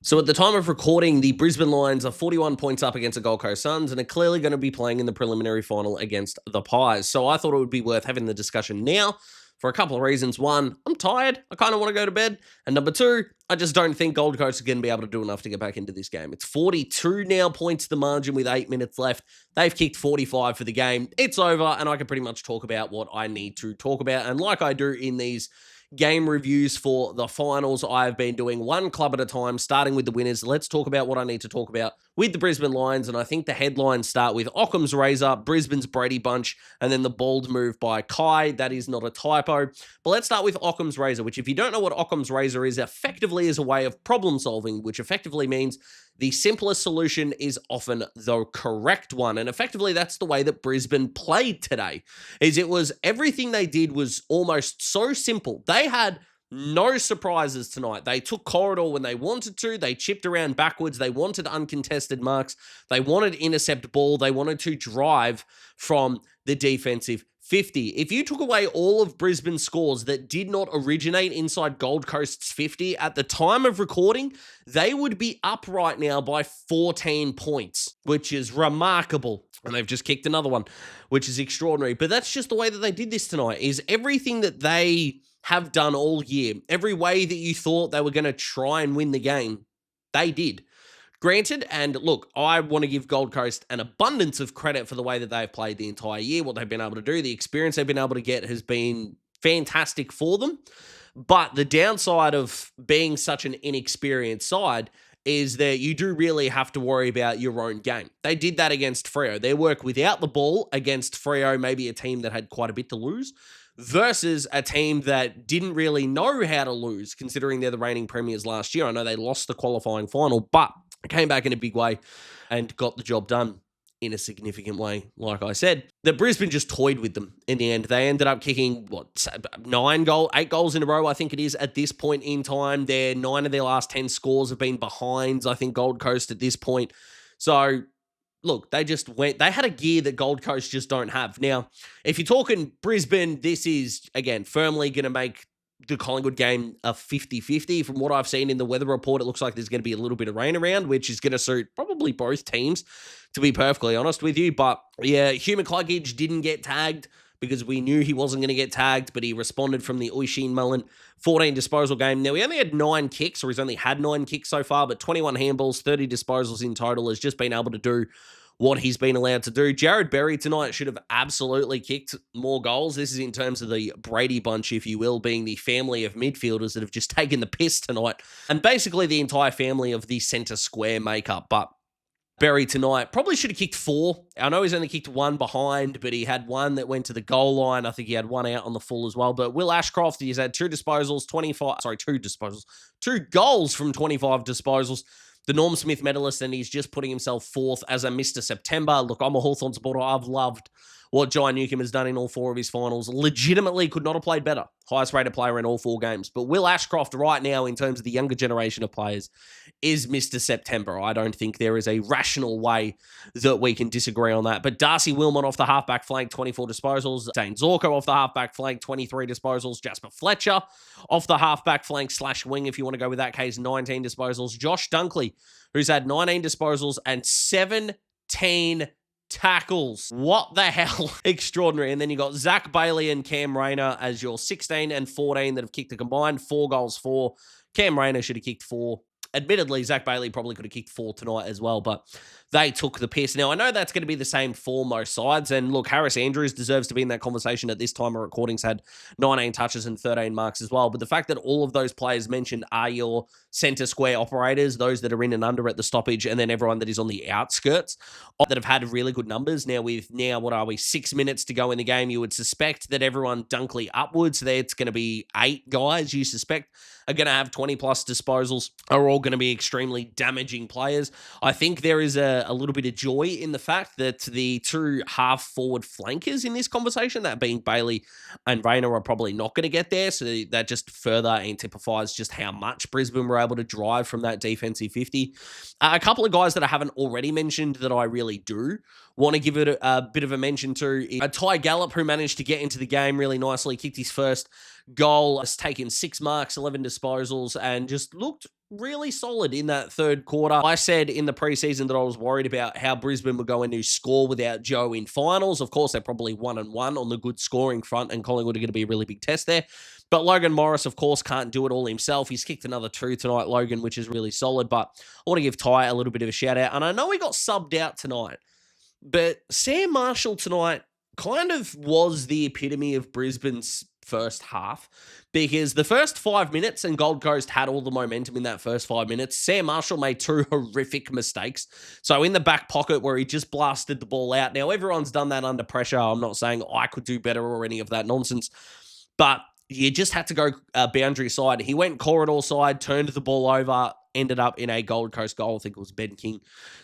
So at the time of recording, the Brisbane Lions are 41 points up against the Gold Coast Suns and are clearly going to be playing in the preliminary final against the Pies. So I thought it would be worth having the discussion now for a couple of reasons. One, I'm tired. I kind of want to go to bed. And number two, I just don't think Gold Coast are going to be able to do enough to get back into this game. It's 42 now points the margin with 8 minutes left. They've kicked 45 for the game. It's over, and I can pretty much talk about what I need to talk about. And like I do in these game reviews for the finals, I've been doing one club at a time, starting with the winners. Let's talk about what I need to talk about with the Brisbane Lions, and I think the headlines start with Occam's razor, Brisbane's Brady Bunch, and then the bold move by Kai. That is not a typo. But let's start with Occam's razor, which, if you don't know what Occam's razor is, effectively is a way of problem solving, which effectively means the simplest solution is often the correct one. And effectively, that's the way that Brisbane played today. It was everything they did was almost so simple. They had no surprises tonight. They took corridor when they wanted to. They chipped around backwards. They wanted uncontested marks. They wanted intercept ball. They wanted to drive from the defensive 50. If you took away all of Brisbane's scores that did not originate inside Gold Coast's 50, at the time of recording, they would be up right now by 14 points, which is remarkable. And they've just kicked another one, which is extraordinary. But that's just the way that they did this tonight, is everything that they have done all year, every way that you thought they were going to try and win the game, they did. Granted, and look, I want to give Gold Coast an abundance of credit for the way that they've played the entire year, what they've been able to do, the experience they've been able to get has been fantastic for them. But the downside of being such an inexperienced side is that you do really have to worry about your own game. They did that against Freo. Their work without the ball against Freo, maybe a team that had quite a bit to lose, versus a team that didn't really know how to lose, considering they're the reigning premiers last year. I know they lost the qualifying final, but came back in a big way and got the job done in a significant way, like I said. The Brisbane just toyed with them in the end. They ended up kicking, 8 goals in a row, I think it is, at this point in time. 9 of their last 10 scores have been behinds, I think, Gold Coast at this point. So, look, they had a gear that Gold Coast just don't have. Now, if you're talking Brisbane, this is, again, firmly going to make the Collingwood game a 50-50. From what I've seen in the weather report, it looks like there's going to be a little bit of rain around, which is going to suit probably both teams, to be perfectly honest with you. But yeah, Hugh McCluggage didn't get tagged because we knew he wasn't going to get tagged, but he responded from the Oisin Mullen 14 disposal game. Now, he only had 9 kicks, or he's only had 9 kicks so far, but 21 handballs, 30 disposals in total, has just been able to do what he's been allowed to do. Jared Berry tonight should have absolutely kicked more goals. This is in terms of the Brady Bunch, if you will, being the family of midfielders that have just taken the piss tonight, and basically the entire family of the centre square makeup. But Berry tonight probably should have kicked 4. I know he's only kicked 1 behind, but he had 1 that went to the goal line. I think he had 1 out on the full as well. But Will Ashcroft, he's had 2 goals from 25 disposals. The Norm Smith medalist, and he's just putting himself 4th as a Mr. September. Look, I'm a Hawthorn supporter. I've loved what Jai Newcombe has done in all 4 of his finals. Legitimately could not have played better. Highest rated player in all 4 games. But Will Ashcroft right now, in terms of the younger generation of players, is Mr. September. I don't think there is a rational way that we can disagree on that. But Darcy Wilmot off the halfback flank, 24 disposals. Dane Zorko off the halfback flank, 23 disposals. Jasper Fletcher off the halfback flank / wing, if you want to go with that case, 19 disposals. Josh Dunkley, who's had 19 disposals and 17 tackles. What the hell? Extraordinary. And then you got Zach Bailey and Cam Rayner as your 16 and 14 that have kicked a combined 4 goals for. Cam Rayner should have kicked 4. Admittedly, Zach Bailey probably could have kicked 4 tonight as well, but they took the piss. Now, I know that's going to be the same for most sides, and look, Harris Andrews deserves to be in that conversation at this time of recordings, had 19 touches and 13 marks as well, but the fact that all of those players mentioned are your centre square operators, those that are in and under at the stoppage, and then everyone that is on the outskirts that have had really good numbers. Now, with 6 minutes to go in the game, you would suspect that everyone Dunkley upwards, it's going to be 8 guys you suspect are going to have 20-plus disposals, are all going to be extremely damaging players. I think there is a little bit of joy in the fact that the 2 half-forward flankers in this conversation, that being Bailey and Rayner, are probably not going to get there, so that just further amplifies just how much Brisbane were able to drive from that defensive 50. A couple of guys that I haven't already mentioned that I really do want to give it a bit of a mention to. Ty Gallop, who managed to get into the game really nicely, kicked his first goal, has taken 6 marks, 11 disposals, and just looked really solid in that third quarter. I said in the preseason that I was worried about how Brisbane were going to score without Joe in finals. Of course, they're probably 1-1 on the good scoring front, and Collingwood are going to be a really big test there. But Logan Morris, of course, can't do it all himself. He's kicked another 2 tonight, Logan, which is really solid. But I want to give Ty a little bit of a shout out. And I know he got subbed out tonight, but Sam Marshall tonight kind of was the epitome of Brisbane's first half, because the first 5 minutes, and Gold Coast had all the momentum in that first 5 minutes, Sam Marshall made 2 horrific mistakes. So in the back pocket where he just blasted the ball out. Now, everyone's done that under pressure. I'm not saying I could do better or any of that nonsense, but you just had to go boundary side. He went corridor side, turned the ball over, ended up in a Gold Coast goal. I think it was Ben King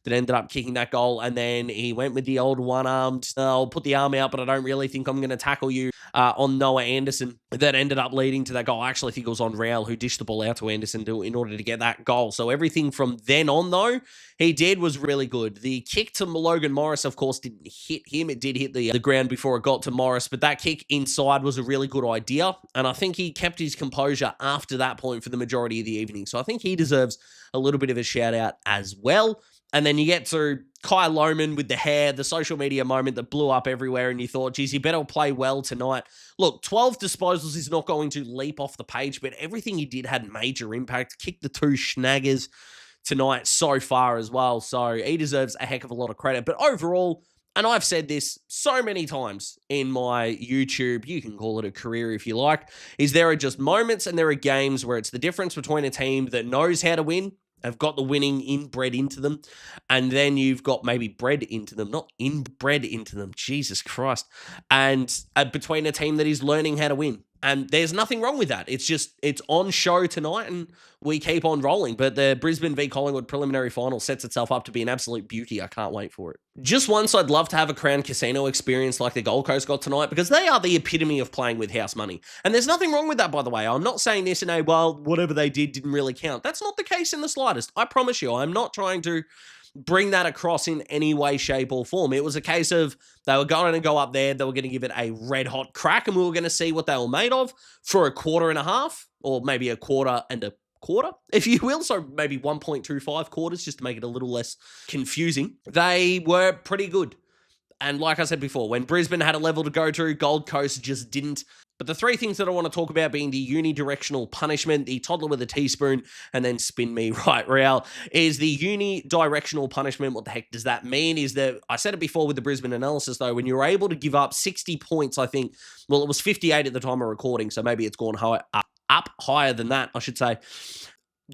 that ended up kicking that goal. And then he went with the old one-armed, I'll put the arm out, but I don't really think I'm going to tackle you on Noah Anderson. That ended up leading to that goal. I actually think it was on Raul who dished the ball out to Anderson in order to get that goal. So everything from then on, though, he did was really good. The kick to Logan Morris, of course, didn't hit him. It did hit the ground before it got to Morris, but that kick inside was a really good idea. And I think he kept his composure after that point for the majority of the evening. So I think he deserves a little bit of a shout out as well. And then you get to Kai Lohman with the hair, the social media moment that blew up everywhere, and you thought, geez, he better play well tonight. Look, 12 disposals is not going to leap off the page, but everything he did had major impact. Kicked the 2 schnaggers tonight so far as well. So he deserves a heck of a lot of credit. But overall, and I've said this so many times in my YouTube, you can call it a career if you like, is there are just moments and there are games where it's the difference between a team that knows how to win, have got the winning inbred into them, and then you've got maybe bred into them, not inbred into them, Jesus Christ, and between a team that is learning how to win. And there's nothing wrong with that. It's on show tonight, and we keep on rolling. But the Brisbane v Collingwood preliminary final sets itself up to be an absolute beauty. I can't wait for it. Just once, I'd love to have a Crown Casino experience like the Gold Coast got tonight, because they are the epitome of playing with house money. And there's nothing wrong with that, by the way. I'm not saying this in a, well, whatever they did didn't really count. That's not the case in the slightest. I promise you, I'm not trying to bring that across in any way, shape, or form. It was a case of they were going to go up there, they were going to give it a red-hot crack, and we were going to see what they were made of for a quarter and a half, or maybe a quarter and a quarter, if you will, so maybe 1.25 quarters, just to make it a little less confusing. They were pretty good. And like I said before, when Brisbane had a level to go to, Gold Coast just didn't. But the 3 things that I want to talk about being the unidirectional punishment, the toddler with a teaspoon, and then spin me right, Real, is the unidirectional punishment. What the heck does that mean? Is that, I said it before with the Brisbane analysis, though, when you're able to give up 60 points, I think, well, it was 58 at the time of recording, so maybe it's gone up higher than that, I should say,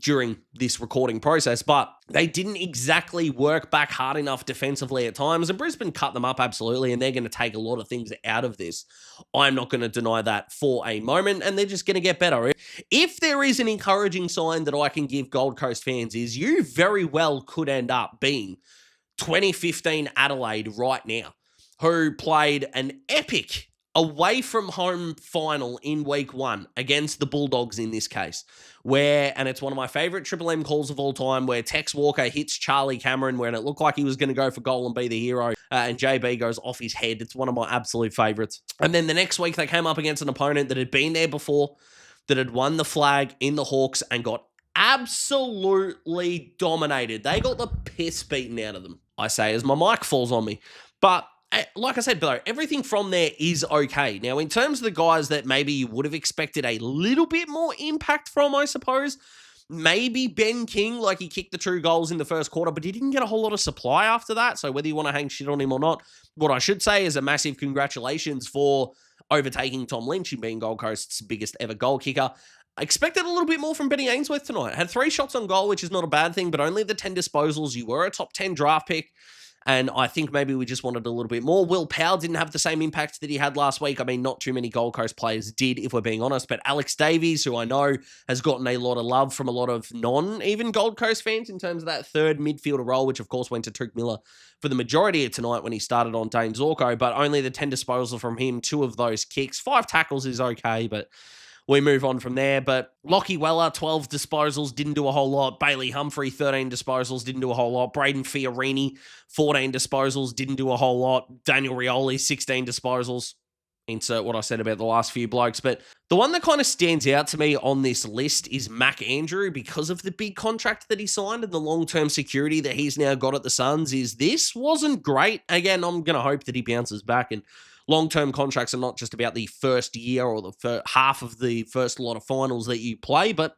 during this recording process, but they didn't exactly work back hard enough defensively at times, and Brisbane cut them up absolutely, and they're going to take a lot of things out of this. I'm not going to deny that for a moment, and they're just going to get better. If there is an encouraging sign that I can give Gold Coast fans, is you very well could end up being 2015 Adelaide right now, who played an epic away from home final in week 1 against the Bulldogs in this case, where, and it's one of my favourite Triple M calls of all time, where Tex Walker hits Charlie Cameron when it looked like he was going to go for goal and be the hero, and JB goes off his head. It's one of my absolute favourites. And then the next week they came up against an opponent that had been there before, that had won the flag in the Hawks and got absolutely dominated. They got the piss beaten out of them, I say, as my mic falls on me. But like I said, though, everything from there is okay. Now, in terms of the guys that maybe you would have expected a little bit more impact from, I suppose, maybe Ben King, like he kicked the 2 goals in the first quarter, but he didn't get a whole lot of supply after that. So whether you want to hang shit on him or not, what I should say is a massive congratulations for overtaking Tom Lynch and being Gold Coast's biggest ever goal kicker. I expected a little bit more from Benny Ainsworth tonight. Had 3 shots on goal, which is not a bad thing, but only the 10 disposals. You were a top 10 draft pick, and I think maybe we just wanted a little bit more. Will Powell didn't have the same impact that he had last week. I mean, not too many Gold Coast players did, if we're being honest, but Alex Davies, who I know has gotten a lot of love from a lot of non-even Gold Coast fans in terms of that third midfielder role, which of course went to Touk Miller for the majority of tonight when he started on Dane Zorko, but only the 10 disposals from him, 2 of those kicks. 5 tackles is okay, but we move on from there. But Lockie Weller, 12 disposals, didn't do a whole lot. Bailey Humphrey, 13 disposals, didn't do a whole lot. Braden Fiorini, 14 disposals, didn't do a whole lot. Daniel Rioli, 16 disposals. insert what I said about the last few blokes. But the one that kind of stands out to me on this list is Mac Andrew, because of the big contract that he signed and the long-term security that he's now got at the Suns. Is this wasn't great. Again, I'm going to hope that he bounces back, and long-term contracts are not just about the first year or the half of the first lot of finals that you play, but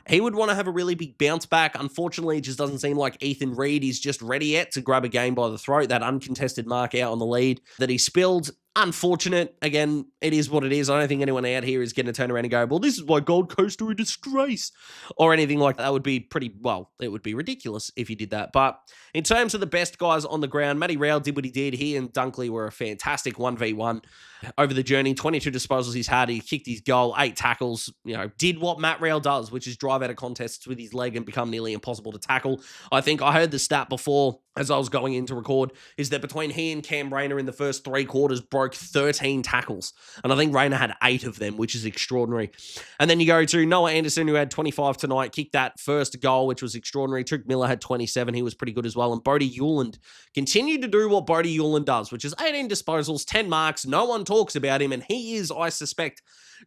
he would want to have a really big bounce back. Unfortunately, it just doesn't seem like Ethan Reed is just ready yet to grab a game by the throat. That uncontested mark out on the lead that he spilled, unfortunate. Again, it is what it is. I don't think anyone out here is going to turn around and go, well, this is why Gold Coast are a disgrace, or anything like that. Would be pretty, well, it would be ridiculous if you did that. But in terms of the best guys on the ground, Matty Rowell did what he did. He and Dunkley were a fantastic 1v1 over the journey. 22 disposals he's had. He kicked his goal, 8 tackles, did what Matt Rowell does, which is drive out of contests with his leg and become nearly impossible to tackle. I think I heard the stat before as I was going in to record, is that between he and Cam Rayner in the first 3 quarters broke 13 tackles. And I think Rayner had 8 of them, which is extraordinary. And then you go to Noah Anderson, who had 25 tonight, kicked that first goal, which was extraordinary. Trick Miller had 27. He was pretty good as well. And Bodie Hewland continued to do what Bodie Hewland does, which is 18 disposals, 10 marks. No one talks about him. And he is, I suspect,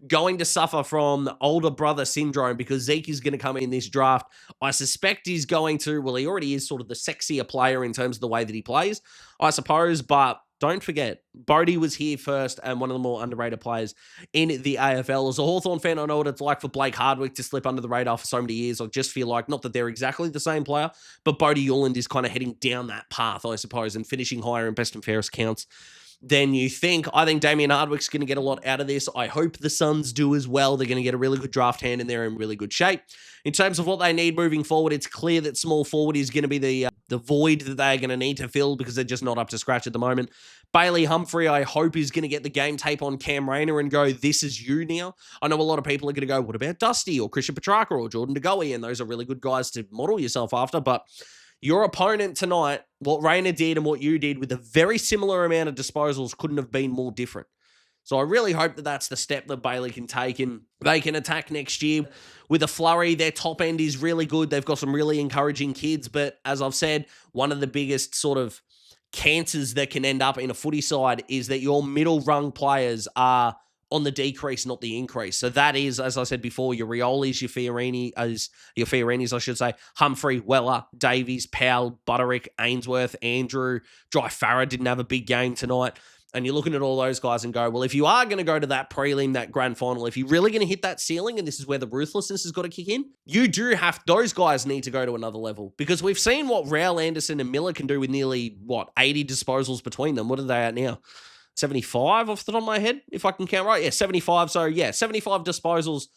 going to suffer from older brother syndrome, because Zeke is going to come in this draft. I suspect he's going to, well, he already is sort of the sexier player in terms of the way that he plays, I suppose, but don't forget, Bodie was here first and one of the more underrated players in the AFL. As a Hawthorn fan, I know what it's like for Blake Hardwick to slip under the radar for so many years. I just feel like, not that they're exactly the same player, but Bodie Hewland is kind of heading down that path, I suppose, and finishing higher in best and fairest counts than you think. I think Damien Hardwick's going to get a lot out of this. I hope the Suns do as well. They're going to get a really good draft hand and they're in really good shape. In terms of what they need moving forward, it's clear that small forward is going to be the void that they're going to need to fill, because they're just not up to scratch at the moment. Bailey Humphrey, I hope, is going to get the game tape on Cam Rayner and go, this is you now. I know a lot of people are going to go, what about Dusty or Christian Petrarca or Jordan DeGoey? And those are really good guys to model yourself after, but your opponent tonight, what Rayner did and what you did with a very similar amount of disposals, couldn't have been more different. So I really hope that that's the step that Bailey can take, and they can attack next year with a flurry. Their top end is really good. They've got some really encouraging kids, but as I've said, one of the biggest sort of cancers that can end up in a footy side is that your middle rung players are on the decrease, not the increase. So that is, as I said before, your Riolis, your Fiorinis, I should say, Humphrey, Weller, Davies, Powell, Butterick, Ainsworth, Andrew, Dry Farah didn't have a big game tonight. And you're looking at all those guys and go, well, if you are going to go to that prelim, that grand final, if you're really going to hit that ceiling, and this is where the ruthlessness has got to kick in, you do have, those guys need to go to another level, because we've seen what Rowell, Anderson and Miller can do with nearly, 80 disposals between them. What are they at now? 75 off the top of my head, if I can count right. Yeah, 75. So yeah, 75 disposals.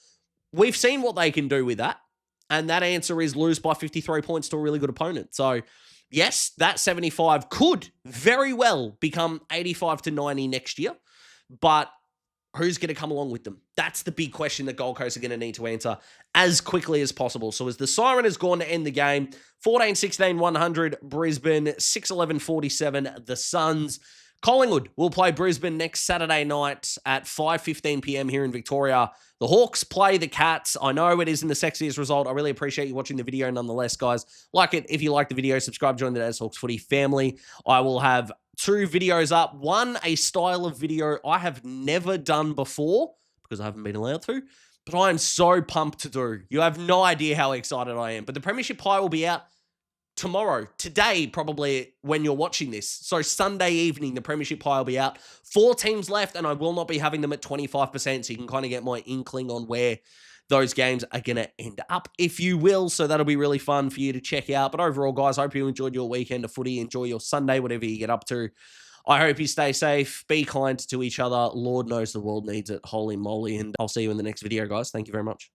We've seen what they can do with that. And that answer is lose by 53 points to a really good opponent. So yes, that 75 could very well become 85 to 90 next year. But who's going to come along with them? That's the big question that Gold Coast are going to need to answer as quickly as possible. So as the siren has gone to end the game, 14-16, 100, Brisbane, 6-11, 47, the Suns. Collingwood will play Brisbane next Saturday night at 5:15 p.m. here in Victoria. The Hawks play the Cats. I know it isn't the sexiest result. I really appreciate you watching the video nonetheless, guys. Like it if you like the video. Subscribe, join the Des Hawks Footy family. I will have 2 videos up. One, a style of video I have never done before because I haven't been allowed to, but I am so pumped to do. You have no idea how excited I am. But the Premiership Pie will be out tomorrow, today, probably when you're watching this. So Sunday evening, the Premiership Pie will be out. 4 teams left, and I will not be having them at 25%, so you can kind of get my inkling on where those games are going to end up, if you will. So that'll be really fun for you to check out. But overall, guys, I hope you enjoyed your weekend of footy. Enjoy your Sunday, whatever you get up to. I hope you stay safe. Be kind to each other. Lord knows the world needs it. Holy moly. And I'll see you in the next video, guys. Thank you very much.